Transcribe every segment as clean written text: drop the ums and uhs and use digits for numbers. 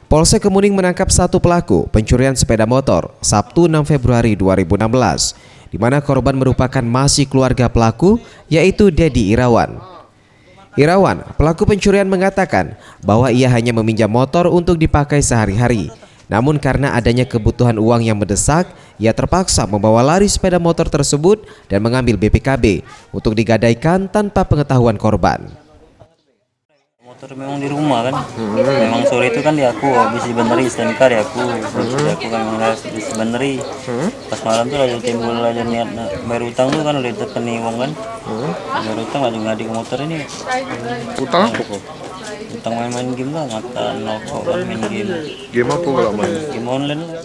Polsek Kemuning menangkap satu pelaku pencurian sepeda motor Sabtu 6 Februari 2016, di mana korban merupakan masih keluarga pelaku, yaitu Dedi Irawan. Irawan, pelaku pencurian, mengatakan bahwa ia hanya meminjam motor untuk dipakai sehari-hari. Namun karena adanya kebutuhan uang yang mendesak, ia terpaksa membawa lari sepeda motor tersebut dan mengambil BPKB untuk digadaikan tanpa pengetahuan korban. Motor memang di rumah kan, memang sore itu kan aku habis dibeneri STNK aku kan memang habis dibeneri. Pas malam tuh lagi timbul aja niat bayar utang tuh kan, udah ditepeni uang kan, bayar utang lagi ngadi ke motor ini. Utang apa kok? Utang main-main game lah, makan rokok kan, main game. Game apa kalau main? Game online lah.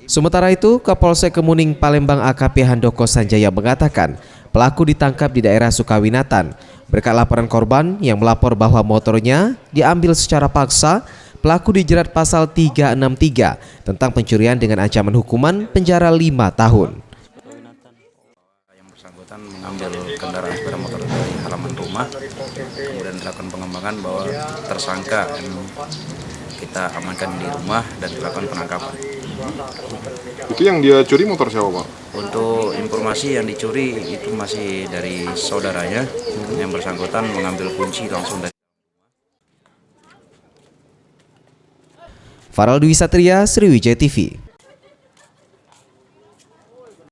Sementara itu, Kapolsek Kemuning Palembang AKP Handoko Sanjaya mengatakan pelaku ditangkap di daerah Sukawinatan. Berkat laporan korban yang melapor bahwa motornya diambil secara paksa, pelaku dijerat pasal 363 tentang pencurian dengan ancaman hukuman penjara 5 tahun. Yang bersangkutan mengambil kendaraan sepeda motor dari halaman rumah, kemudian dilakukan pengembangan bahwa tersangka yang kita amankan di rumah dan dilakukan penangkapan. Itu yang dia curi motor siapa, Pak? Untuk informasi yang dicuri itu masih dari saudaranya, yang bersangkutan mengambil kunci langsung dari. Farel Dwi Satria, Sriwijaya TV.